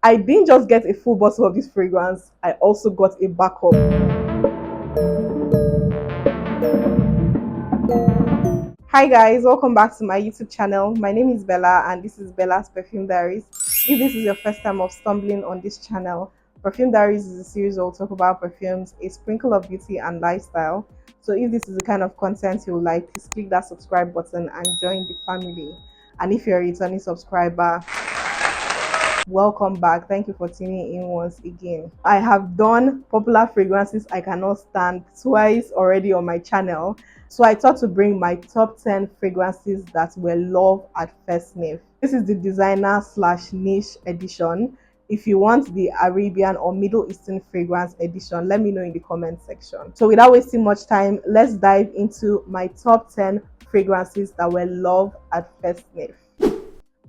I didn't just get a full bottle of this fragrance, I also got a backup. Hi guys, welcome back to my YouTube channel. My name is Bella and this is Bella's Perfume Diaries. If this is your first time of stumbling on this channel, Perfume Diaries is a series where we'll talk about perfumes, a sprinkle of beauty and lifestyle. So if this is the kind of content you like, please click that subscribe button and join the family. And if you're a returning subscriber, welcome back. Thank you for tuning in once again. I have done popular fragrances I cannot stand twice already on my channel, so I thought to bring my top 10 fragrances that were loved at first sniff. This is the designer slash niche edition. If you want the Arabian or Middle Eastern fragrance edition, let me know in the comment section. So without wasting much time, let's dive into my top 10 fragrances that were loved at first sniff.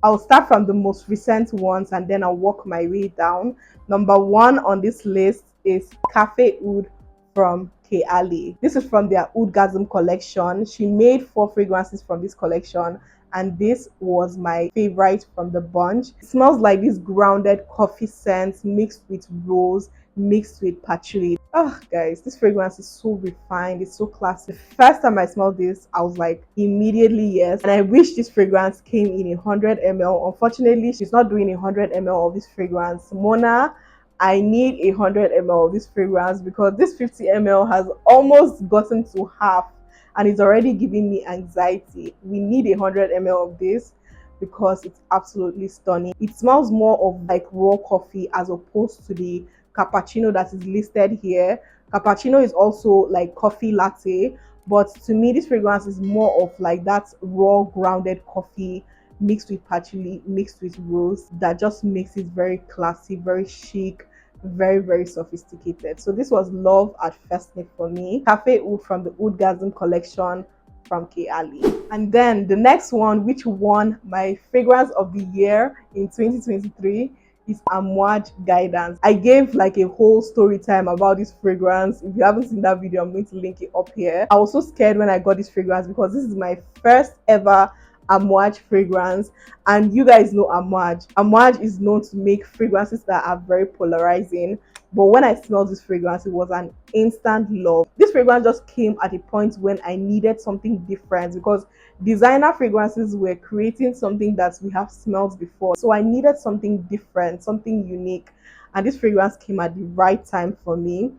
I'll start from the most recent ones and then I'll work my way down. Number 1 on this list is Cafe Oud from K-Ali. This is from their Oudgasm collection. She made 4 fragrances from this collection and this was my favorite from the bunch. It smells like this grounded coffee scent mixed with rose, mixed with patchouli. Oh guys, this fragrance is so refined, it's so classy. The first time I smelled this, I was like immediately yes, and I wish this fragrance came in 100 ml. Unfortunately, she's not doing 100 ml of this fragrance. Mona, I need 100 ml of this fragrance because this 50 ml has almost gotten to half and it's already giving me anxiety. We need 100 ml of this because it's absolutely stunning. It smells more of like raw coffee as opposed to the cappuccino that is listed here. Cappuccino is also like coffee latte, but to me this fragrance is more of like that raw grounded coffee mixed with patchouli, mixed with rose, that just makes it very classy, very chic, very sophisticated. So this was love at first sniff for me. Cafe Oud from the Oudgasm collection from K-Ali. And then the next one, which won my fragrance of the year in 2023, is Amaj Guidance. I gave like a whole story time about this fragrance. If you haven't seen that video, I'm going to link it up here. I was so scared when I got this fragrance because this is my first ever Amaj fragrance, and you guys know Amaj is known to make fragrances that are very polarizing, but when I smelled this fragrance, it was an instant love. This fragrance just came at a point when I needed something different because designer fragrances were creating something that we have smelled before, so I needed something different, something unique, and this fragrance came at the right time for me.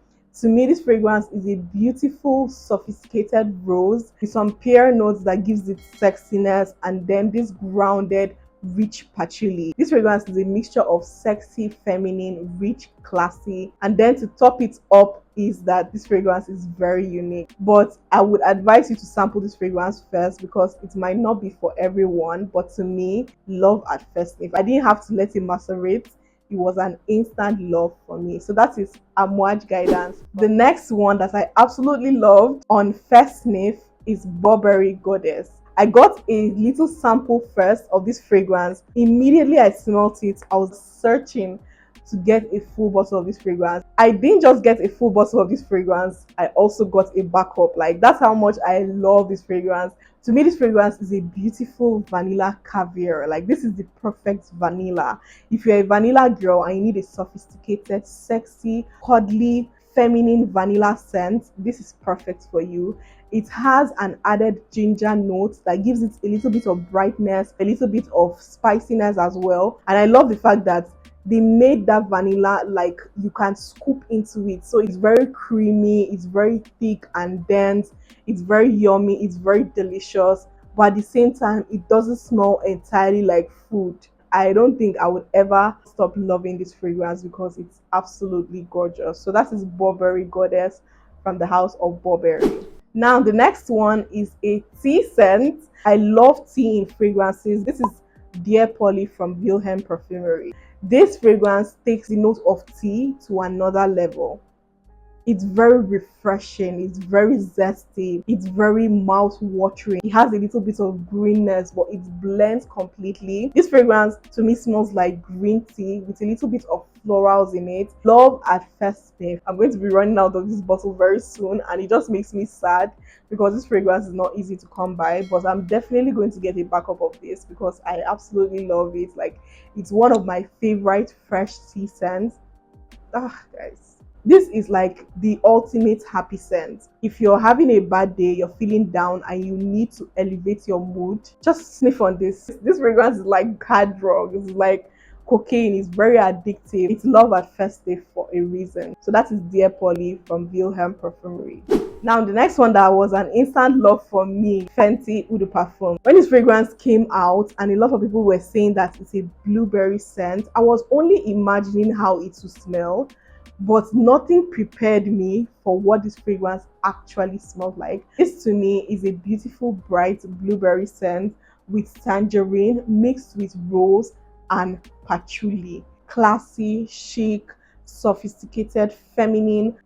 To me, this fragrance is a beautiful, sophisticated rose with some pear notes that gives it sexiness and then this grounded, rich patchouli. This fragrance is a mixture of sexy, feminine, rich, classy, and then to top it up is that this fragrance is very unique. But I would advise you to sample this fragrance first because it might not be for everyone, but to me, love at first sniff. I didn't have to let it macerate. It was an instant love for me. So that is Amaj Guidance. The next one that I absolutely loved on first sniff is Burberry Goddess. I got a little sample first of this fragrance. Immediately I smelled it, I was searching to get a full bottle of this fragrance. I didn't just get a full bottle of this fragrance, I also got a backup. Like, that's how much I love this fragrance. To me, this fragrance is a beautiful vanilla caviar. Like, this is the perfect vanilla. If you're a vanilla girl and you need a sophisticated, sexy, cuddly, feminine vanilla scent, this is perfect for you. It has an added ginger note that gives it a little bit of brightness, a little bit of spiciness as well. And I love the fact that they made that vanilla like you can scoop into it, so it's very creamy, it's very thick and dense, it's very yummy, it's very delicious, but at the same time it doesn't smell entirely like food. I don't think I would ever stop loving this fragrance because it's absolutely gorgeous. So that is Burberry Goddess from the house of Burberry. Now the next one is a tea scent. I love tea in fragrances. This is Dear Polly from Wilhelm Perfumery. This fragrance takes the note of tea to another level. It's very refreshing, it's very zesty, it's very mouth watering. It has a little bit of greenness, but it blends completely. This fragrance to me smells like green tea with a little bit of florals in it. Love at first sniff. I'm going to be running out of this bottle very soon, and it just makes me sad because this fragrance is not easy to come by, but I'm definitely going to get a backup of this because I absolutely love it. Like, it's one of my favorite fresh tea scents. Guys, this is like the ultimate happy scent. If you're having a bad day, you're feeling down and you need to elevate your mood, just sniff on this fragrance is like hard drug. It's like cocaine. It's very addictive. It's love at first sniff for a reason. So that is Dear Polly from Wilhelm Perfumery. Now the next one that was an instant love for me, Fenty Udo Parfum. When this fragrance came out and a lot of people were saying that it's a blueberry scent, I was only imagining how it would smell, but nothing prepared me for what this fragrance actually smelled like. This to me is a beautiful bright blueberry scent with tangerine mixed with rose and patchouli. Classy, chic, sophisticated, feminine.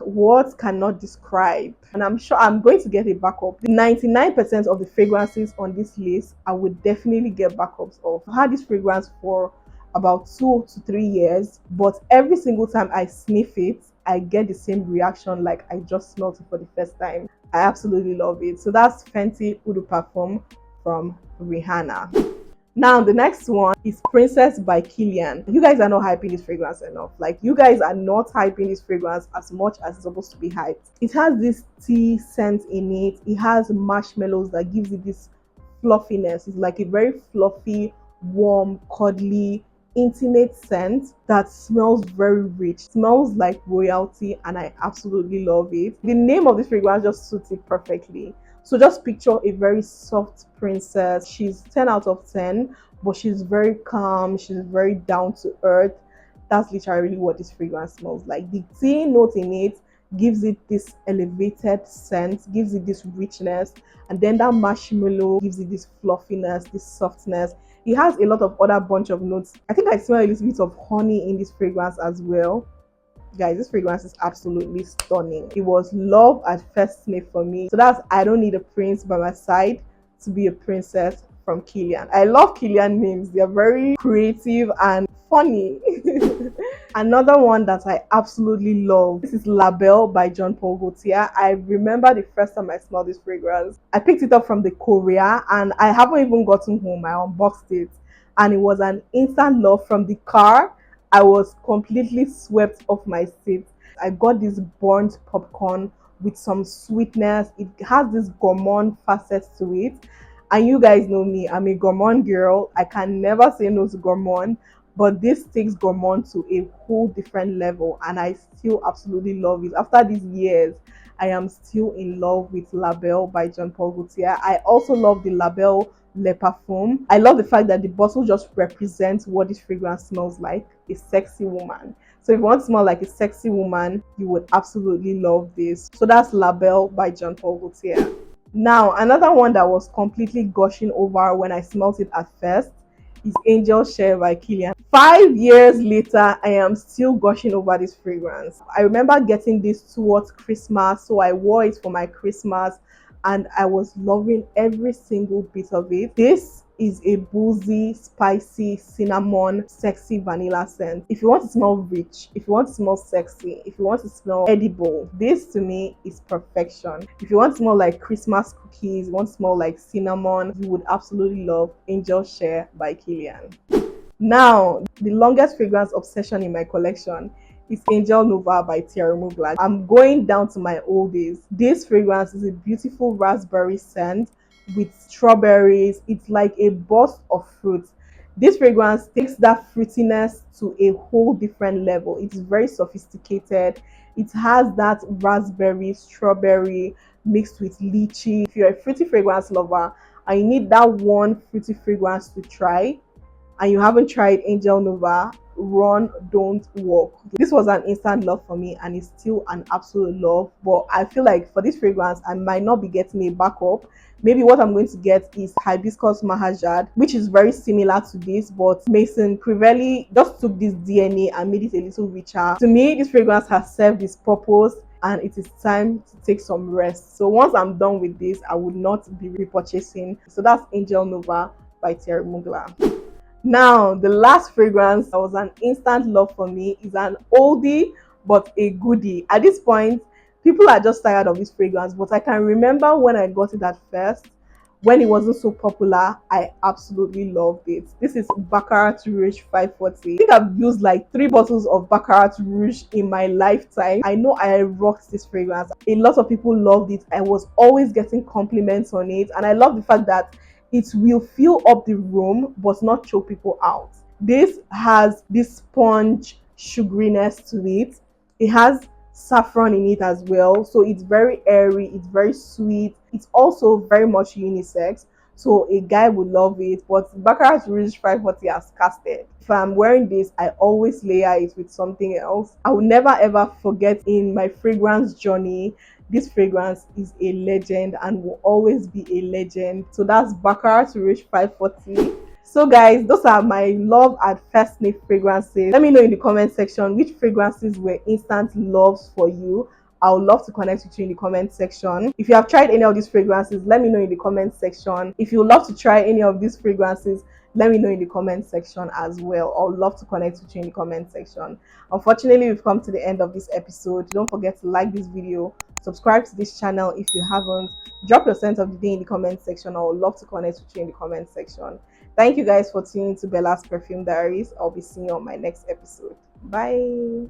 Words cannot describe, and I'm sure I'm going to get a backup. The 99% of the fragrances on this list I would definitely get backups of. I've had this fragrance for about 2 to 3 years, but every single time I sniff it I get the same reaction like I just smelled it for the first time. I absolutely love it. So that's Fenty Udo Parfum from Rihanna. Now the next one is Princess by Kilian. You guys are not hyping this fragrance enough. Like, you guys are not hyping this fragrance as much as it's supposed to be hyped. It has this tea scent in it. It has marshmallows that gives it this fluffiness. It's like a very fluffy, warm, cuddly, intimate scent that smells very rich. It smells like royalty and I absolutely love it. The name of this fragrance just suits it perfectly. So just picture a very soft princess. She's 10 out of 10, but she's very calm. She's very down to earth. That's literally what this fragrance smells like. The tea note in it gives it this elevated scent, gives it this richness, and then that marshmallow gives it this fluffiness, this softness. It has a lot of other bunch of notes. I think I smell a little bit of honey in this fragrance as well. Guys, this fragrance is absolutely stunning. It was love at first sniff for me. So that's I Don't Need a Prince by My Side to Be a Princess from Kilian. I love Kilian names. They're very creative and funny. Another one that I absolutely love, this is La Belle by Jean Paul Gaultier. I remember the first time I smelled this fragrance. I picked it up from the courier and I haven't even gotten home. I unboxed it and it was an instant love. From the car I was completely swept off my seat. I got this burnt popcorn with some sweetness. It has this gourmand facet to it. And you guys know me, I'm a gourmand girl. I can never say no to gourmand. But this takes gourmand to a whole different level. And I still absolutely love it. After these years, I am still in love with La Belle by Jean Paul Gaultier. I also love the La Belle Le Parfum. I love the fact that the bottle just represents what this fragrance smells like, a sexy woman. So if you want to smell like a sexy woman, you would absolutely love this. So that's La Belle by Jean Paul Gaultier. Now, another one that was completely gushing over when I smelled it at first is Angel Share by Kilian. 5 years later, I am still gushing over this fragrance. I remember getting this towards Christmas, so I wore it for my Christmas and I was loving every single bit of it. This is a boozy, spicy, cinnamon, sexy vanilla scent. If you want to smell rich, if you want to smell sexy, if you want to smell edible, this to me is perfection. If you want to smell like Christmas cookies, you want to smell like cinnamon, you would absolutely love Angel Share by Kilian. Now, the longest fragrance obsession in my collection is Angel Nova by Thierry Mugler. I'm going down to my old days. This fragrance is a beautiful raspberry scent with strawberries. It's like a burst of fruit. This fragrance takes that fruitiness to a whole different level. It's very sophisticated. It has that raspberry, strawberry mixed with lychee. If you're a fruity fragrance lover and you need that one fruity fragrance to try, and you haven't tried Angel Nova, run, don't walk. This was an instant love for me and it's still an absolute love. But I feel like for this fragrance, I might not be getting a backup. Maybe what I'm going to get is hibiscus mahajad, which is very similar to this, but Mason Crivelli just took this DNA and made it a little richer. To me, this fragrance has served its purpose and it is time to take some rest. So once I'm done with this, I would not be repurchasing. So that's Angel Nova by Thierry Mugler. Now, the last fragrance that was an instant love for me is an oldie but a goodie. At this point, people are just tired of this fragrance, but I can remember when I got it at first, when it wasn't so popular, I absolutely loved it. This is Baccarat Rouge 540. I think I've used like 3 bottles of Baccarat Rouge in my lifetime. I know I rocked this fragrance. A lot of people loved it. I was always getting compliments on it, and I love the fact that it will fill up the room but not choke people out. This has this sponge sugariness to it. It has saffron in it as well, so it's very airy, it's very sweet, it's also very much unisex, so a guy would love it. But Baccarat Rouge 540 has casted. If I'm wearing this, I always layer it with something else. I will never ever forget in my fragrance journey, this fragrance is a legend and will always be a legend. So that's Baccarat Rouge 540. So guys, those are my love at first sniff fragrances. Let me know in the comment section which fragrances were instant loves for you. I would love to connect with you in the comment section. If you have tried any of these fragrances, let me know in the comment section. If you would love to try any of these fragrances, let me know in the comment section as well. I would love to connect with you in the comment section. Unfortunately, we've come to the end of this episode. Don't forget to like this video, subscribe to this channel if you haven't, drop your sense of the day in the comment section. I would love to connect with you in the comment section. Thank you guys for tuning to Bella's Perfume Diaries. I'll be seeing you on my next episode. Bye.